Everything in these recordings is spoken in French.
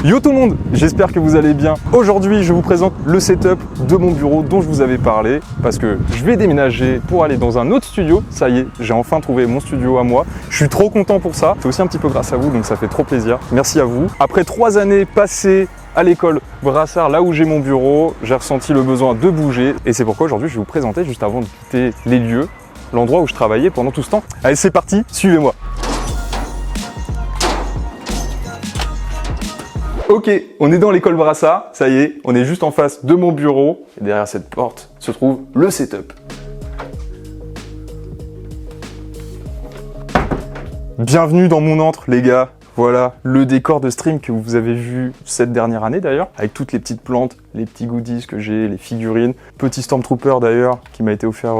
Yo tout le monde, j'espère que vous allez bien. Aujourd'hui, je vous présente le setup de mon bureau dont je vous avais parlé parce que je vais déménager pour aller dans un autre studio. Ça y est, j'ai enfin trouvé mon studio à moi. Je suis trop content pour ça. C'est aussi un petit peu grâce à vous, donc ça fait trop plaisir. Merci à vous. Après 3 années passées à l'école Brassard, là où j'ai mon bureau, j'ai ressenti le besoin de bouger et c'est pourquoi aujourd'hui je vais vous présenter, juste avant de quitter les lieux, l'endroit où je travaillais pendant tout ce temps. Allez, c'est parti, suivez-moi. Ok, on est dans l'école Brassard, ça y est, on est juste en face de mon bureau et derrière cette porte se trouve le setup. Bienvenue dans mon antre les gars. Voilà le décor de stream que vous avez vu cette dernière année d'ailleurs, avec toutes les petites plantes, les petits goodies que j'ai, les figurines. Petit Stormtrooper d'ailleurs, qui m'a été offert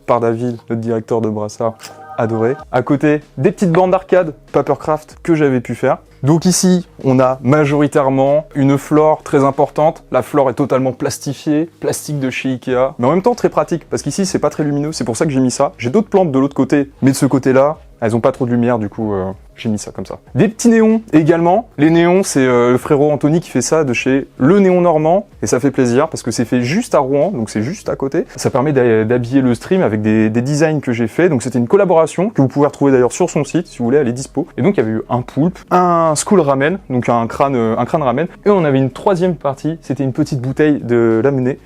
par David, notre directeur de Brassard, adoré. À côté, des petites bornes d'arcade, Papercraft, que j'avais pu faire. Donc ici, on a majoritairement une flore très importante. La flore est totalement plastifiée, plastique de chez Ikea, mais en même temps très pratique, parce qu'ici c'est pas très lumineux, c'est pour ça que j'ai mis ça. J'ai d'autres plantes de l'autre côté, mais de ce côté-là, elles ont pas trop de lumière, du coup j'ai mis ça comme ça. Des petits néons également. Les néons, c'est le frérot Anthony qui fait ça de chez Le Néon Normand, et ça fait plaisir parce que c'est fait juste à Rouen, donc c'est juste à côté. Ça permet d'habiller le stream avec des designs que j'ai fait, donc c'était une collaboration que vous pouvez retrouver d'ailleurs sur son site si vous voulez, elle est dispo. Et donc il y avait eu un poulpe, un school ramen, donc un crâne ramen, et on avait une troisième partie, c'était une petite bouteille de Lamennais,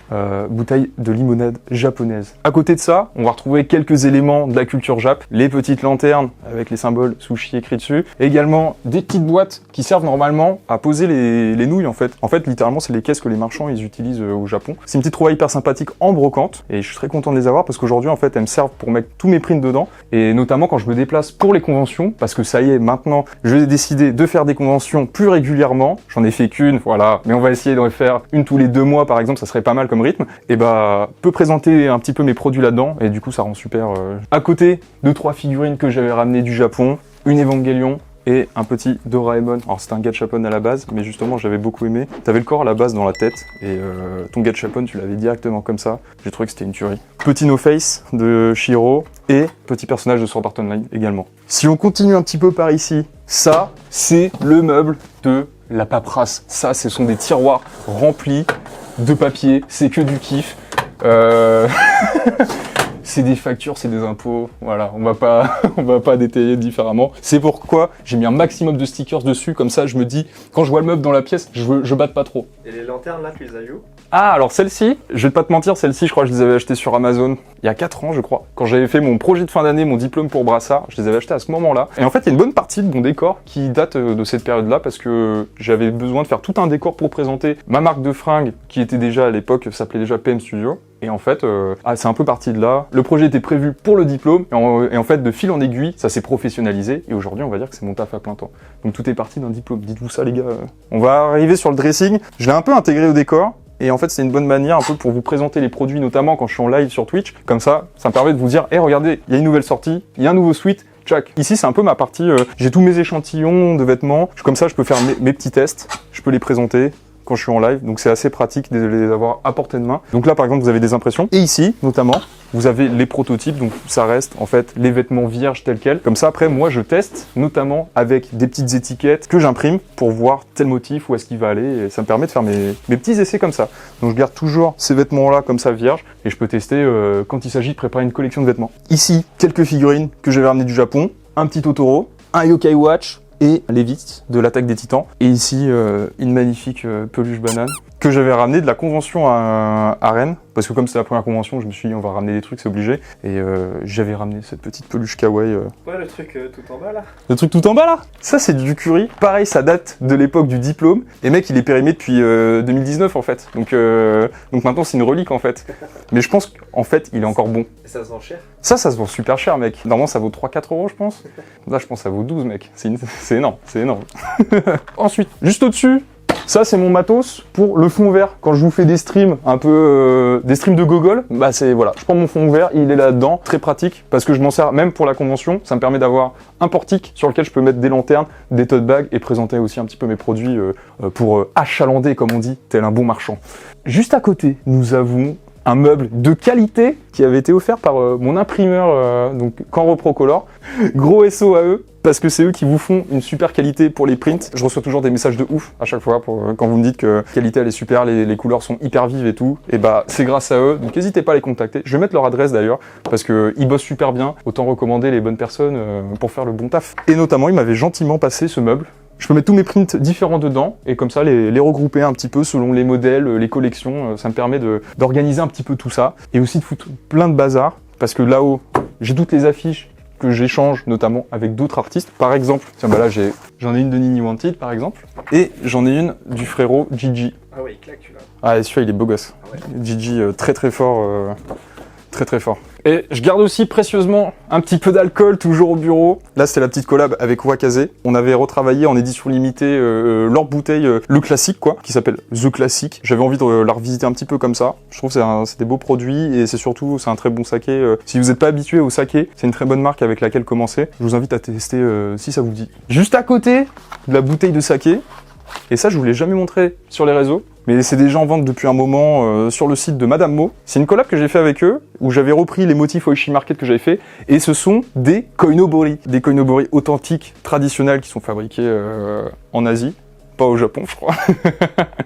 bouteille de limonade japonaise. À côté de ça, on va retrouver quelques éléments de la culture jap, les petites lanternes avec les symboles sushi écrits dessus, et également des petites boîtes qui servent normalement à poser les nouilles en fait. En fait, littéralement, c'est les caisses que les marchands ils utilisent au Japon. C'est une petite trouvaille hyper sympathique en brocante, et je suis très content de les avoir parce qu'aujourd'hui, en fait, elles me servent pour mettre tous mes prints dedans, et notamment quand je me déplace pour les conventions, parce que ça y est, maintenant, je vais décider de faire des conventions plus régulièrement. J'en ai fait qu'une, voilà, mais on va essayer d'en faire une tous les 2 mois par exemple, ça serait pas mal comme rythme. Et bah, peut présenter un petit peu mes produits là-dedans, et du coup, ça rend super. À côté, 2-3 figurines que j'avais ramenées du Japon, une Evangelion et un petit Doraemon. Alors c'était un gachapon à la base, mais justement j'avais beaucoup aimé. T'avais le corps à la base dans la tête, et ton gachapon tu l'avais directement comme ça. J'ai trouvé que c'était une tuerie. Petit No Face de Shiro, et petit personnage de Sword Art Online également. Si on continue un petit peu par ici, ça c'est le meuble de la paperasse. Ça, ce sont des tiroirs remplis de papier, c'est que du kiff. C'est des factures, c'est des impôts, voilà, on va pas détailler différemment. C'est pourquoi j'ai mis un maximum de stickers dessus, comme ça je me dis, quand je vois le meuble dans la pièce, je batte pas trop. Et les lanternes là, tu les as eues où? Ah, alors celle-ci, je vais pas te mentir, celle-ci je crois que je les avais achetées sur Amazon il y a 4 ans je crois. Quand j'avais fait mon projet de fin d'année, mon diplôme pour Brassard, je les avais achetées à ce moment-là. Et en fait, il y a une bonne partie de mon décor qui date de cette période-là parce que j'avais besoin de faire tout un décor pour présenter ma marque de fringues qui était déjà à l'époque, s'appelait déjà PM Studio. Et en fait, c'est un peu parti de là. Le projet était prévu pour le diplôme, et en fait, de fil en aiguille, ça s'est professionnalisé, et aujourd'hui, on va dire que c'est mon taf à plein temps. Donc tout est parti d'un diplôme, dites-vous ça les gars. On va arriver sur le dressing, je l'ai un peu intégré au décor, et en fait, c'est une bonne manière un peu pour vous présenter les produits, notamment quand je suis en live sur Twitch. Comme ça me permet de vous dire, hey, regardez, il y a une nouvelle sortie, il y a un nouveau sweat, tchac. Ici, c'est un peu ma partie, j'ai tous mes échantillons de vêtements, comme ça, je peux faire mes petits tests, je peux les présenter quand je suis en live, donc c'est assez pratique de les avoir à portée de main. Donc là par exemple vous avez des impressions, et ici notamment vous avez les prototypes, donc ça reste en fait les vêtements vierges tels quels. Comme ça après moi je teste, notamment avec des petites étiquettes que j'imprime pour voir tel motif, où est-ce qu'il va aller, et ça me permet de faire mes petits essais comme ça. Donc je garde toujours ces vêtements là comme ça vierges, et je peux tester quand il s'agit de préparer une collection de vêtements. Ici, quelques figurines que j'avais ramenées du Japon, un petit Totoro, un Yokai Watch, et Lévis de l'Attaque des Titans. Et ici, une magnifique peluche banane que j'avais ramené de la convention à Rennes, parce que comme c'est la première convention, je me suis dit on va ramener des trucs, c'est obligé. Et j'avais ramené cette petite peluche kawaii. Ouais, le truc tout en bas là. Le truc tout en bas là, ça c'est du curry. Pareil, ça date de l'époque du diplôme. Et mec, il est périmé depuis 2019 en fait. Donc maintenant c'est une relique en fait. Mais je pense qu'en fait, il est encore bon. Et ça se vend cher? Ça se vend super cher mec. Normalement ça vaut 3-4 euros je pense. Là je pense que ça vaut 12 mec. C'est énorme, c'est énorme. Ensuite, juste au-dessus, ça c'est mon matos pour le fond vert. Quand je vous fais des streams un peu des streams de gogol, bah c'est voilà, je prends mon fond vert, il est là-dedans, très pratique parce que je m'en sers même pour la convention. Ça me permet d'avoir un portique sur lequel je peux mettre des lanternes, des tote bags et présenter aussi un petit peu mes produits pour achalander comme on dit, tel un bon marchand. Juste à côté, nous avons un meuble de qualité qui avait été offert par mon imprimeur, donc Canro Procolor. Gros SO à eux, parce que c'est eux qui vous font une super qualité pour les prints. Je reçois toujours des messages de ouf à chaque fois quand vous me dites que la qualité elle est super, les couleurs sont hyper vives et tout. Et bah c'est grâce à eux, donc n'hésitez pas à les contacter. Je vais mettre leur adresse d'ailleurs, parce qu'ils bossent super bien. Autant recommander les bonnes personnes pour faire le bon taf. Et notamment, ils m'avaient gentiment passé ce meuble. Je peux mettre tous mes prints différents dedans et comme ça les regrouper un petit peu selon les modèles, les collections. Ça me permet d'organiser un petit peu tout ça et aussi de foutre plein de bazar parce que là-haut, j'ai toutes les affiches que j'échange notamment avec d'autres artistes. Par exemple, tiens bah là j'en ai une de Nini Wanted par exemple et j'en ai une du frérot Gigi. Ah ouais, il claque celui-là. Ah et celui-là il est beau gosse. Ah ouais. Gigi très très fort. Très très fort. Et je garde aussi précieusement un petit peu d'alcool toujours au bureau. Là c'était la petite collab avec Wakaze. On avait retravaillé en édition limitée leur bouteille, le classique quoi, qui s'appelle The Classic. J'avais envie de la revisiter un petit peu comme ça. Je trouve que c'est des beaux produits et c'est surtout c'est un très bon saké. Si vous n'êtes pas habitué au saké, c'est une très bonne marque avec laquelle commencer. Je vous invite à tester si ça vous dit. Juste à côté de la bouteille de saké, et ça je vous l'ai jamais montré sur les réseaux, mais c'est déjà en vente depuis un moment sur le site de Madame Mo. C'est une collab que j'ai fait avec eux, où j'avais repris les motifs Oishi Market que j'avais fait, et ce sont des koinobori. Des koinobori authentiques, traditionnels, qui sont fabriqués en Asie. Pas au Japon, je crois.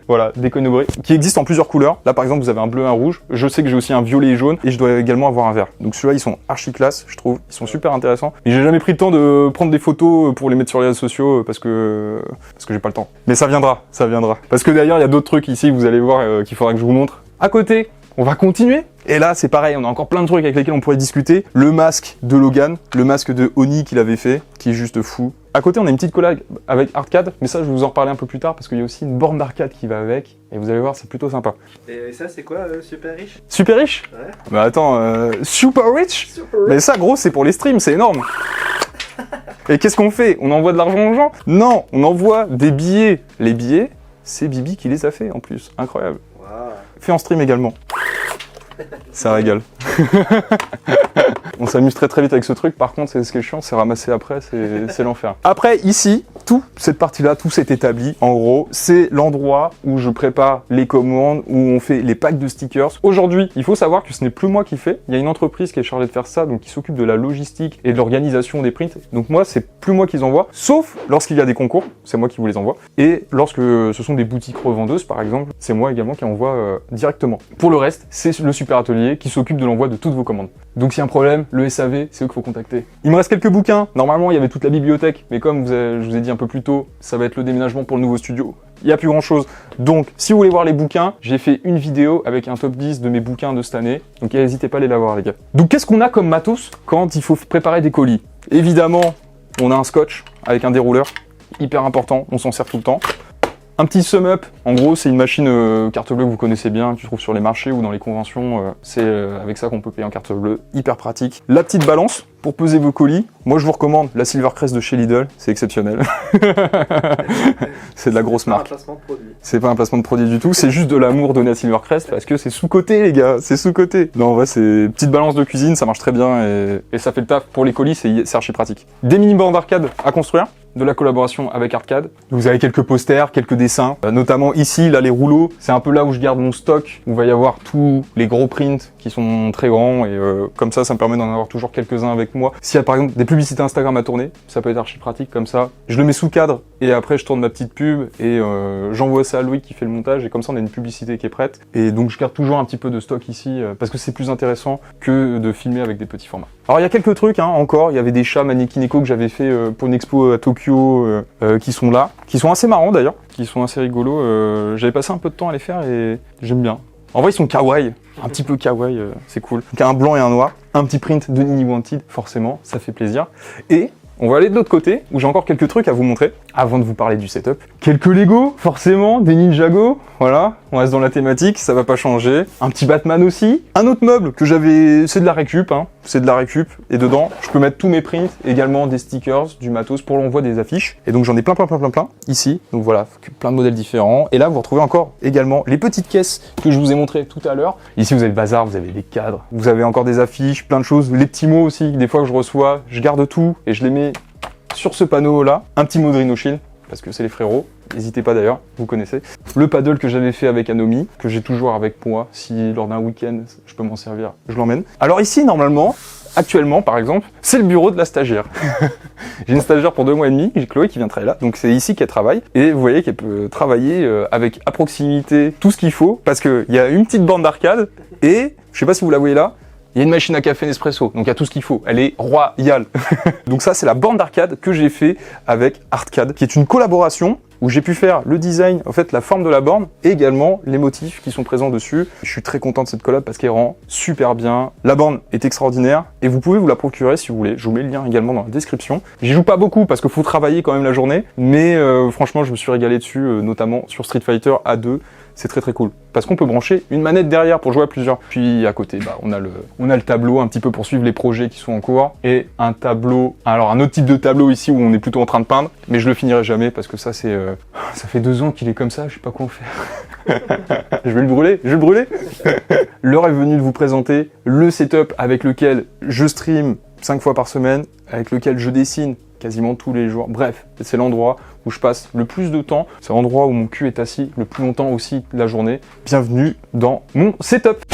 Voilà, des koinobori qui existent en plusieurs couleurs. Là, par exemple, vous avez un bleu et un rouge. Je sais que j'ai aussi un violet et jaune et je dois également avoir un vert. Donc ceux-là, ils sont archi classe, je trouve. Ils sont super intéressants. Mais j'ai jamais pris le temps de prendre des photos pour les mettre sur les réseaux sociaux parce que j'ai pas le temps. Mais ça viendra, ça viendra. Parce que d'ailleurs, il y a d'autres trucs ici, vous allez voir qu'il faudra que je vous montre. À côté, on va continuer. Et là, c'est pareil, on a encore plein de trucs avec lesquels on pourrait discuter. Le masque de Logan, le masque de Oni qu'il avait fait, qui est juste fou. À côté, on a une petite collab avec Arcade, mais ça, je vais vous en reparler un peu plus tard parce qu'il y a aussi une borne d'arcade qui va avec. Et vous allez voir, c'est plutôt sympa. Et ça, c'est quoi, super riche? Super riche? Ouais. Bah attends, super rich? Super riche. Mais ça, gros, c'est pour les streams, c'est énorme. Et qu'est-ce qu'on fait? On envoie de l'argent aux gens? Non, on envoie des billets. Les billets, c'est Bibi qui les a fait en plus. Incroyable. Wow. Fait en stream également. Ça régale. On s'amuse très très vite avec ce truc, par contre c'est ce qui est chiant, c'est ramasser après, c'est l'enfer. Après ici, cette partie-là, tout s'est établi. En gros, c'est l'endroit où je prépare les commandes, où on fait les packs de stickers. Aujourd'hui, il faut savoir que ce n'est plus moi qui fais. Il y a une entreprise qui est chargée de faire ça, donc qui s'occupe de la logistique et de l'organisation des prints. Donc moi, c'est plus moi qui les envoie, sauf lorsqu'il y a des concours, c'est moi qui vous les envoie. Et lorsque ce sont des boutiques revendeuses, par exemple, c'est moi également qui envoie directement. Pour le reste, c'est le Super Atelier qui s'occupe de l'envoi de toutes vos commandes. Donc s'il y a un problème, le SAV, c'est eux qu'il faut contacter. Il me reste quelques bouquins. Normalement, il y avait toute la bibliothèque, mais comme je vous ai dit un peu plus tôt, ça va être le déménagement pour le nouveau studio. Il n'y a plus grand chose. Donc, si vous voulez voir les bouquins, j'ai fait une vidéo avec un top 10 de mes bouquins de cette année. Donc, n'hésitez pas à aller la voir, les gars. Donc, qu'est-ce qu'on a comme matos quand il faut préparer des colis? Évidemment, on a un scotch avec un dérouleur. Hyper important, on s'en sert tout le temps. Un petit sum up, en gros c'est une machine carte bleue que vous connaissez bien, que tu trouves sur les marchés ou dans les conventions, c'est avec ça qu'on peut payer en carte bleue, hyper pratique. La petite balance pour peser vos colis, moi je vous recommande la Silvercrest de chez Lidl, c'est exceptionnel. C'est de la grosse marque. C'est pas un placement de produit. C'est pas un placement de produit du tout, c'est juste de l'amour donné à Silvercrest parce que c'est sous-coté les gars, c'est sous-coté. Non en vrai c'est petite balance de cuisine, ça marche très bien et ça fait le taf pour les colis, c'est archi pratique. Des mini-bornes d'arcade à construire, de la collaboration avec Arcade. Vous avez quelques posters, quelques dessins, notamment ici, là les rouleaux, c'est un peu là où je garde mon stock, où il va y avoir tous les gros prints qui sont très grands et comme ça me permet d'en avoir toujours quelques-uns avec moi. S'il y a par exemple des publicités Instagram à tourner, ça peut être archi pratique comme ça. Je le mets sous cadre et après je tourne ma petite pub et j'envoie ça à Louis qui fait le montage et comme ça on a une publicité qui est prête. Et donc je garde toujours un petit peu de stock ici parce que c'est plus intéressant que de filmer avec des petits formats. Alors il y a quelques trucs encore, il y avait des chats Mannequin-Echo que j'avais fait pour une expo à Tokyo qui sont là, qui sont assez marrants d'ailleurs, qui sont assez rigolos. J'avais passé un peu de temps à les faire et j'aime bien. En vrai ils sont kawaii, un petit peu kawaii, c'est cool. Donc un blanc et un noir, un petit print de Nini Wanted, forcément, ça fait plaisir. Et on va aller de l'autre côté, où j'ai encore quelques trucs à vous montrer, avant de vous parler du setup. Quelques Lego, forcément, des Ninjago, voilà, on reste dans la thématique, ça va pas changer. Un petit Batman aussi. Un autre meuble que j'avais, c'est de la récup, c'est de la récup, et dedans, je peux mettre tous mes prints, également des stickers, du matos pour l'envoi des affiches. Et donc j'en ai plein, ici, donc voilà, plein de modèles différents. Et là, vous retrouvez encore également les petites caisses que je vous ai montrées tout à l'heure. Ici, vous avez le bazar, vous avez des cadres, vous avez encore des affiches, plein de choses, les petits mots aussi, des fois que je reçois, je garde tout, et je les mets sur ce panneau là, un petit mot de Rhino Shield, parce que c'est les frérots. N'hésitez pas d'ailleurs, vous connaissez. Le paddle que j'avais fait avec Anomi, que j'ai toujours avec moi, si lors d'un week-end je peux m'en servir, je l'emmène. Alors ici, normalement, actuellement par exemple, c'est le bureau de la stagiaire. J'ai une stagiaire pour 2 mois et demi, j'ai Chloé qui vient travailler là, donc c'est ici qu'elle travaille. Et vous voyez qu'elle peut travailler avec à proximité tout ce qu'il faut, parce qu'il y a une petite borne d'arcade, et je sais pas si vous la voyez là, il y a une machine à café Nespresso, donc il y a tout ce qu'il faut. Elle est royale. Donc ça, c'est la borne d'arcade que j'ai fait avec Artcad, qui est une collaboration où j'ai pu faire le design, en fait, la forme de la borne et également les motifs qui sont présents dessus. Je suis très content de cette collab parce qu'elle rend super bien. La borne est extraordinaire et vous pouvez vous la procurer si vous voulez. Je vous mets le lien également dans la description. J'y joue pas beaucoup parce qu'il faut travailler quand même la journée, mais franchement, je me suis régalé dessus, notamment sur Street Fighter A2. C'est très très cool. Parce qu'on peut brancher une manette derrière pour jouer à plusieurs. Puis à côté, on a le tableau un petit peu pour suivre les projets qui sont en cours. Et un tableau, alors un autre type de tableau ici où on est plutôt en train de peindre. Mais je le finirai jamais parce que ça c'est... ça fait 2 ans qu'il est comme ça, je sais pas quoi en faire. Je vais le brûler, je vais le brûler. L'heure est venue de vous présenter le setup avec lequel je stream 5 fois par semaine, avec lequel je dessine quasiment tous les jours. Bref, c'est l'endroit où je passe le plus de temps. C'est l'endroit où mon cul est assis le plus longtemps aussi de la journée. Bienvenue dans mon setup.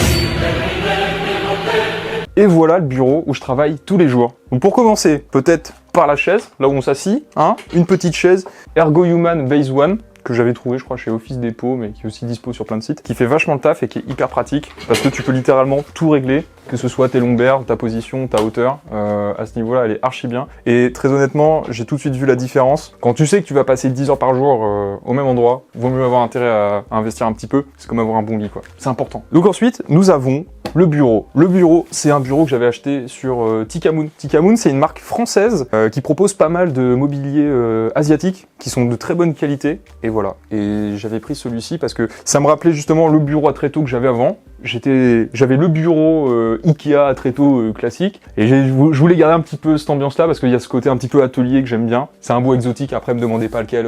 Et voilà le bureau où je travaille tous les jours. Donc pour commencer, peut-être par la chaise, là où on s'assit, hein, une petite chaise Ergo Human Base One, que j'avais trouvé, je crois, chez Office Depot, mais qui est aussi dispo sur plein de sites, qui fait vachement le taf et qui est hyper pratique, parce que tu peux littéralement tout régler, que ce soit tes lombaires, ta position, ta hauteur. À ce niveau-là, elle est archi bien. Et très honnêtement, j'ai tout de suite vu la différence. Quand tu sais que tu vas passer 10 heures par jour au même endroit, vaut mieux avoir intérêt à investir un petit peu. C'est comme avoir un bon lit, quoi. C'est important. Donc ensuite, nous avons le bureau. Le bureau, c'est un bureau que j'avais acheté sur Tikamoon. Tikamoon, c'est une marque française qui propose pas mal de mobilier asiatique qui sont de très bonne qualité. Et voilà. Et j'avais pris celui-ci parce que ça me rappelait justement le bureau à tréteaux que j'avais avant. J'avais le bureau Ikea à tréteaux classique. Et je voulais garder un petit peu cette ambiance-là parce qu'il y a ce côté un petit peu atelier que j'aime bien. C'est un beau exotique. Après, me demandez pas lequel.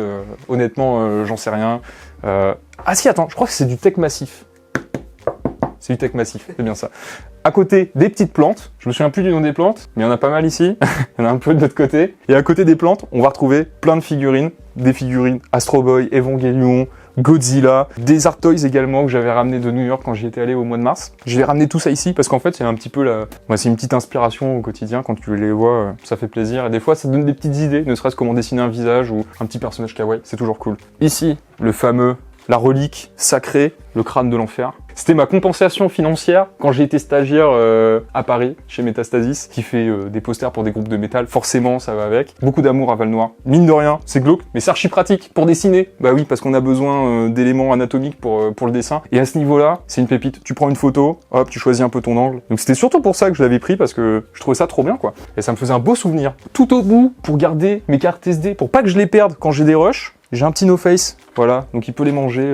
Honnêtement, j'en sais rien. Ah si, attends, je crois que c'est du Tech Massif. C'est du Tech Massif, c'est bien ça. À côté, des petites plantes. Je me souviens plus du nom des plantes, mais il y en a pas mal ici. Il y en a un peu de l'autre côté. Et à côté des plantes, on va retrouver plein de figurines. Des figurines Astro Boy, Evangelion, Godzilla, des Art Toys également que j'avais ramené de New York quand j'y étais allé au mois de mars. Je vais ramener tout ça ici parce qu'en fait, c'est un petit peu c'est une petite inspiration au quotidien. Quand tu les vois, ça fait plaisir. Et des fois, ça donne des petites idées, ne serait-ce comment dessiner un visage ou un petit personnage kawaii. C'est toujours cool. Ici, la relique sacrée, le crâne de l'enfer. C'était ma compensation financière quand j'ai été stagiaire à Paris, chez Metastasis, qui fait des posters pour des groupes de métal. Forcément, ça va avec. Beaucoup d'amour à Val-Noir. Mine de rien, c'est glauque, mais c'est archi pratique pour dessiner. Bah oui, parce qu'on a besoin d'éléments anatomiques pour le dessin. Et à ce niveau-là, c'est une pépite. Tu prends une photo, hop, tu choisis un peu ton angle. Donc c'était surtout pour ça que je l'avais pris, parce que je trouvais ça trop bien, quoi. Et ça me faisait un beau souvenir. Tout au bout, pour garder mes cartes SD, pour pas que je les perde quand j'ai des rushs, j'ai un petit No Face, voilà, donc il peut les manger,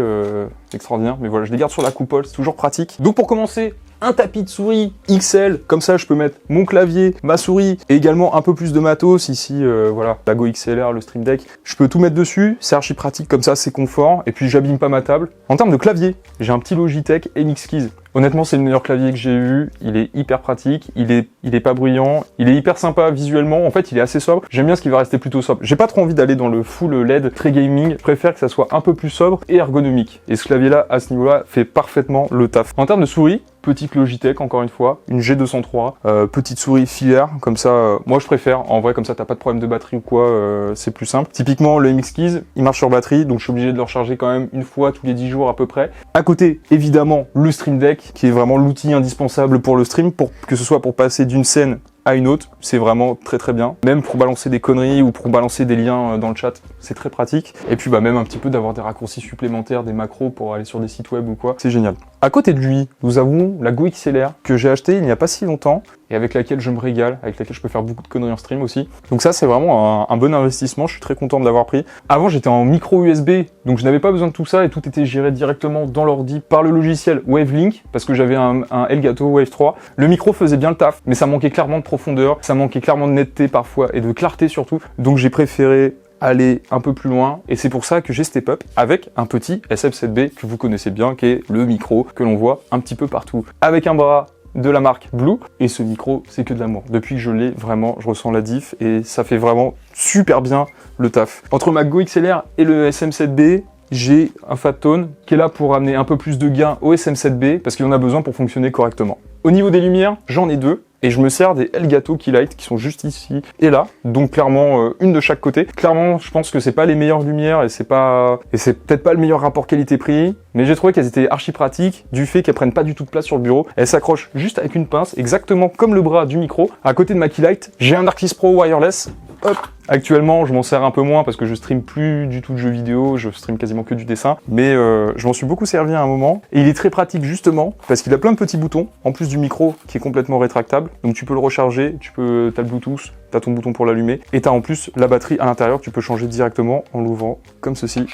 c'est extraordinaire, mais voilà, je les garde sur la coupole, c'est toujours pratique. Donc pour commencer, un tapis de souris XL, comme ça je peux mettre mon clavier, ma souris, et également un peu plus de matos, ici, voilà, la Go XLR, le Stream Deck, je peux tout mettre dessus, c'est archi pratique, comme ça c'est confort, et puis j'abîme pas ma table. En termes de clavier, j'ai un petit Logitech MX Keys. Honnêtement, c'est le meilleur clavier que j'ai eu, il est hyper pratique, il est pas bruyant, il est hyper sympa visuellement, en fait il est assez sobre, j'aime bien ce qui va rester plutôt sobre. J'ai pas trop envie d'aller dans le full LED très gaming, je préfère que ça soit un peu plus sobre et ergonomique. Et ce clavier-là, à ce niveau-là, fait parfaitement le taf. En termes de souris, petite Logitech encore une fois, une G203, petite souris filaire, comme ça, moi je préfère, en vrai comme ça t'as pas de problème de batterie ou quoi, c'est plus simple. Typiquement le MX Keys, il marche sur batterie, donc je suis obligé de le recharger quand même une fois tous les 10 jours à peu près. À côté, évidemment, le Stream Deck, qui est vraiment l'outil indispensable pour le stream, pour que ce soit pour passer d'une scène à une autre, c'est vraiment très très bien. Même pour balancer des conneries ou pour balancer des liens dans le chat, c'est très pratique. Et puis même un petit peu d'avoir des raccourcis supplémentaires, des macros pour aller sur des sites web ou quoi, c'est génial. À côté de lui, nous avons la Go XLR que j'ai acheté il n'y a pas si longtemps et avec laquelle je me régale, avec laquelle je peux faire beaucoup de conneries en stream aussi. Donc ça c'est vraiment un bon investissement, je suis très content de l'avoir pris. Avant j'étais en micro USB, donc je n'avais pas besoin de tout ça et tout était géré directement dans l'ordi par le logiciel Wavelink, parce que j'avais un Elgato Wave 3. Le micro faisait bien le taf, mais ça manquait clairement de profondeur, ça manquait clairement de netteté parfois et de clarté surtout. Donc j'ai préféré aller un peu plus loin et c'est pour ça que j'ai step up avec un petit SM7B que vous connaissez bien, qui est le micro que l'on voit un petit peu partout. Avec un bras de la marque Blue. Et ce micro, c'est que de l'amour. Depuis que je l'ai, vraiment, je ressens la diff et ça fait vraiment super bien le taf. Entre ma Go XLR et le SM7B, j'ai un Fat Tone qui est là pour amener un peu plus de gain au SM7B parce qu'il en a besoin pour fonctionner correctement. Au niveau des lumières, j'en ai deux. Et je me sers des Elgato Keylight qui sont juste ici et là, donc clairement une de chaque côté. Clairement, je pense que c'est pas les meilleures lumières et c'est peut-être pas le meilleur rapport qualité-prix, mais j'ai trouvé qu'elles étaient archi pratiques du fait qu'elles prennent pas du tout de place sur le bureau. Elles s'accrochent juste avec une pince, exactement comme le bras du micro. À côté de ma Keylight, j'ai un Arctis Pro wireless. Hop. Actuellement, je m'en sers un peu moins parce que je stream plus du tout de jeux vidéo, je stream quasiment que du dessin, mais je m'en suis beaucoup servi à un moment. Et il est très pratique justement parce qu'il a plein de petits boutons, en plus du micro qui est complètement rétractable. Donc tu peux le recharger, t'as le Bluetooth, t'as ton bouton pour l'allumer, et t'as en plus la batterie à l'intérieur, tu peux changer directement en l'ouvrant comme ceci,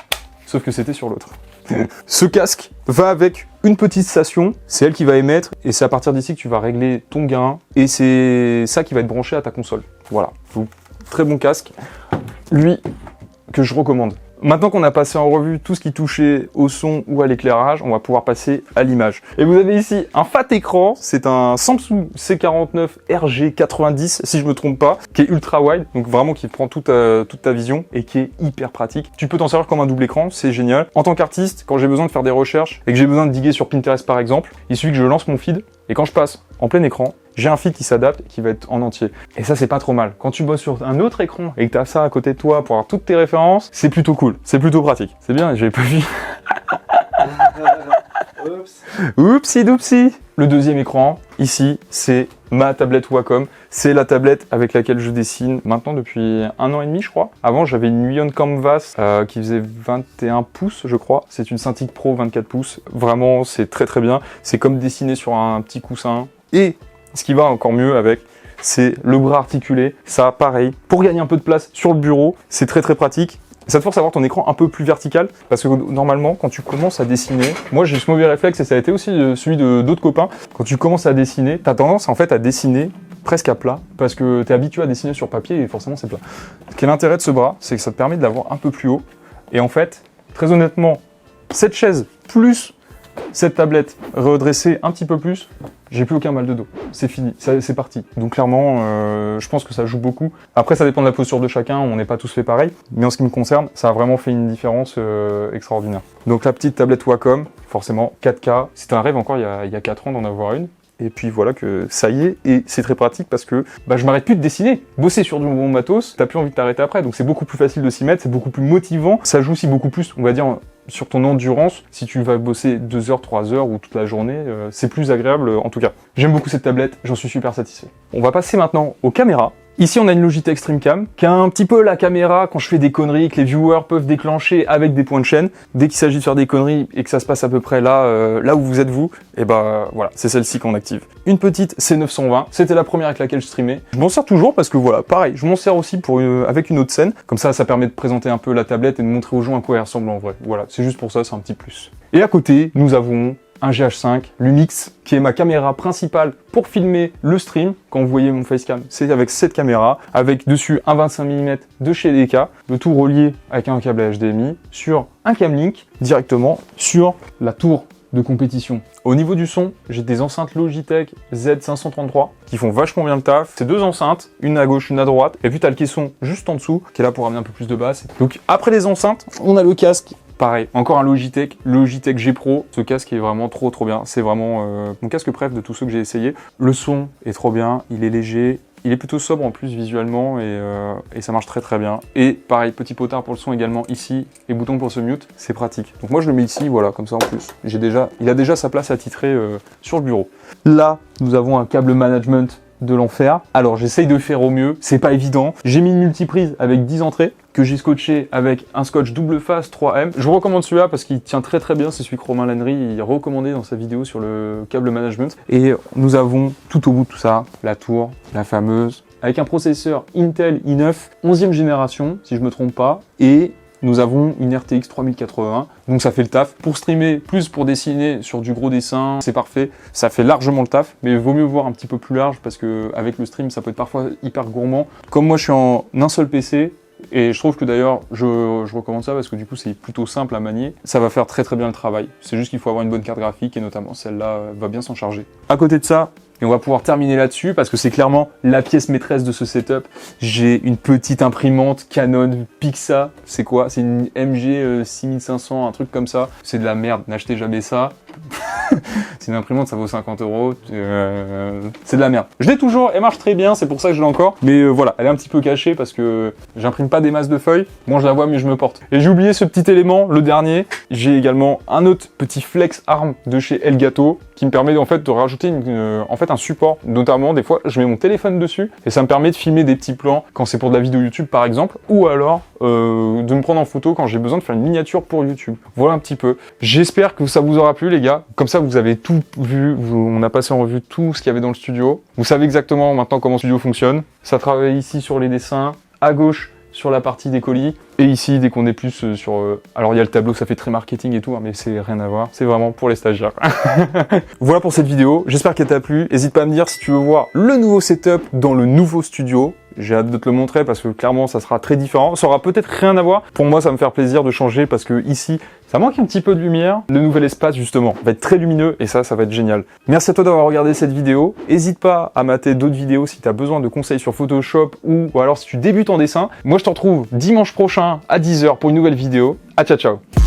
sauf que c'était sur l'autre. Ce casque va avec une petite station, c'est elle qui va émettre, et c'est à partir d'ici que tu vas régler ton gain, et c'est ça qui va être branché à ta console. Voilà. Donc, très bon casque, lui que je recommande. Maintenant qu'on a passé en revue tout ce qui touchait au son ou à l'éclairage, on va pouvoir passer à l'image. Et vous avez ici un fat écran, c'est un Samsung C49 RG90 si je me trompe pas, qui est ultra wide, donc vraiment qui prend toute ta vision et qui est hyper pratique. Tu peux t'en servir comme un double écran, c'est génial. En tant qu'artiste, quand j'ai besoin de faire des recherches et que j'ai besoin de diguer sur Pinterest par exemple, il suffit que je lance mon feed et quand je passe en plein écran, j'ai un feed qui s'adapte et qui va être en entier. Et ça, c'est pas trop mal. Quand tu bosses sur un autre écran et que tu as ça à côté de toi pour avoir toutes tes références, c'est plutôt cool. C'est plutôt pratique. C'est bien, j'avais pas vu. Oups. Oupsi doupsi. Le deuxième écran, ici, c'est ma tablette Wacom. C'est la tablette avec laquelle je dessine maintenant depuis 1 an et demi, je crois. Avant, j'avais une Nuion Canvas qui faisait 21 pouces, je crois. C'est une Cintiq Pro 24 pouces. Vraiment, c'est très très bien. C'est comme dessiner sur un petit coussin. Et ce qui va encore mieux avec, c'est le bras articulé. Ça, pareil, pour gagner un peu de place sur le bureau, c'est très très pratique. Ça te force à avoir ton écran un peu plus vertical, parce que normalement, quand tu commences à dessiner, moi j'ai ce mauvais réflexe et ça a été aussi celui d'autres copains, quand tu commences à dessiner, tu as tendance en fait à dessiner presque à plat, parce que tu es habitué à dessiner sur papier et forcément c'est plat. Quel est l'intérêt de ce bras? C'est que ça te permet de l'avoir un peu plus haut. Et en fait, très honnêtement, cette chaise plus cette tablette redressée un petit peu plus, j'ai plus aucun mal de dos. C'est fini, c'est parti. Donc clairement, je pense que ça joue beaucoup. Après, ça dépend de la posture de chacun, on n'est pas tous fait pareil. Mais en ce qui me concerne, ça a vraiment fait une différence extraordinaire. Donc la petite tablette Wacom, forcément 4K. C'était un rêve encore il y a 4 ans d'en avoir une. Et puis voilà que ça y est, et c'est très pratique parce que je m'arrête plus de dessiner. Bosser sur du bon matos, t'as plus envie de t'arrêter après, donc c'est beaucoup plus facile de s'y mettre, c'est beaucoup plus motivant. Ça joue aussi beaucoup plus, on va dire, sur ton endurance. Si tu vas bosser 2 heures, 3 heures ou toute la journée, c'est plus agréable en tout cas. J'aime beaucoup cette tablette, j'en suis super satisfait. On va passer maintenant aux caméras. Ici, on a une Logitech StreamCam, qui a un petit peu la caméra quand je fais des conneries que les viewers peuvent déclencher avec des points de chaîne. Dès qu'il s'agit de faire des conneries et que ça se passe à peu près là, là où vous êtes vous, et voilà, c'est celle-ci qu'on active. Une petite C920, c'était la première avec laquelle je streamais. Je m'en sers toujours parce que voilà, pareil, je m'en sers aussi avec une autre scène. Comme ça permet de présenter un peu la tablette et de montrer aux gens à quoi elle ressemble en vrai. Voilà, c'est juste pour ça, c'est un petit plus. Et à côté, nous avons un GH5 Lumix, qui est ma caméra principale pour filmer le stream. Quand vous voyez mon facecam, c'est avec cette caméra, avec dessus un 25 mm de chez Leica, le tout relié avec un câble HDMI sur un Camlink, directement sur la tour de compétition. Au niveau du son, j'ai des enceintes Logitech Z533 qui font vachement bien le taf. C'est 2 enceintes, une à gauche, une à droite, et puis t'as le caisson juste en dessous, qui est là pour amener un peu plus de basse. Donc après les enceintes, on a le casque. Pareil, encore un Logitech G Pro. Ce casque est vraiment trop bien. C'est vraiment mon casque préf de tous ceux que j'ai essayé. Le son est trop bien, il est léger. Il est plutôt sobre en plus visuellement et ça marche très bien. Et pareil, petit potard pour le son également ici, les boutons pour se mute, c'est pratique. Donc moi je le mets ici, voilà, comme ça en plus. Il a déjà sa place attitrée sur le bureau. Là, nous avons un câble management de l'enfer. Alors j'essaye de faire au mieux, c'est pas évident. J'ai mis une multiprise avec 10 entrées que j'ai scotché avec un scotch double face 3M. Je vous recommande celui-là parce qu'il tient très bien, c'est celui que Romain Lannery il recommandé dans sa vidéo sur le câble management. Et nous avons tout au bout de tout ça, la tour, la fameuse, avec un processeur Intel i9 11e génération, si je me trompe pas, et nous avons une RTX 3080, donc ça fait le taf. Pour streamer, plus pour dessiner sur du gros dessin, c'est parfait. Ça fait largement le taf, mais il vaut mieux voir un petit peu plus large parce que avec le stream, ça peut être parfois hyper gourmand. Comme moi, je suis en un seul PC, Et je trouve que d'ailleurs, je recommande ça parce que du coup, c'est plutôt simple à manier. Ça va faire très très bien le travail. C'est juste qu'il faut avoir une bonne carte graphique et notamment celle-là va bien s'en charger. À côté de ça, et on va pouvoir terminer là-dessus parce que c'est clairement la pièce maîtresse de ce setup. J'ai une petite imprimante Canon Pixa. C'est quoi? C'est une MG 6500, un truc comme ça. C'est de la merde, n'achetez jamais ça. C'est une imprimante, ça vaut 50 €. C'est de la merde. Je l'ai toujours, elle marche très bien, c'est pour ça que je l'ai encore. Mais voilà, elle est un petit peu cachée parce que j'imprime pas des masses de feuilles. Bon, je la vois, mais je me porte. Et j'ai oublié ce petit élément, le dernier. J'ai également un autre petit flex arm de chez Elgato qui me permet en fait de rajouter un support. Notamment, des fois, je mets mon téléphone dessus et ça me permet de filmer des petits plans quand c'est pour de la vidéo YouTube par exemple, ou alors de me prendre en photo quand j'ai besoin de faire une miniature pour YouTube. Voilà un petit peu. J'espère que ça vous aura plu les gars. Comme ça, vous avez tout vu. On a passé en revue tout ce qu'il y avait dans le studio. Vous savez exactement maintenant comment le studio fonctionne. Ça travaille ici sur les dessins, à gauche sur la partie des colis, et ici dès qu'on est plus sur... Alors il y a le tableau, ça fait très marketing et tout, hein, mais c'est rien à voir, c'est vraiment pour les stagiaires. Voilà pour cette vidéo, j'espère qu'elle t'a plu. N'hésite pas à me dire si tu veux voir le nouveau setup dans le nouveau studio. J'ai hâte de te le montrer parce que clairement ça sera très différent. Ça aura peut-être rien à voir. Pour moi ça va me faire plaisir de changer parce que ici ça manque un petit peu de lumière. Le nouvel espace justement va être très lumineux et ça va être génial. Merci à toi d'avoir regardé cette vidéo. N'hésite pas à mater d'autres vidéos si tu as besoin de conseils sur Photoshop ou alors si tu débutes en dessin. Moi je te retrouve dimanche prochain à 10 h pour une nouvelle vidéo. À ciao ciao.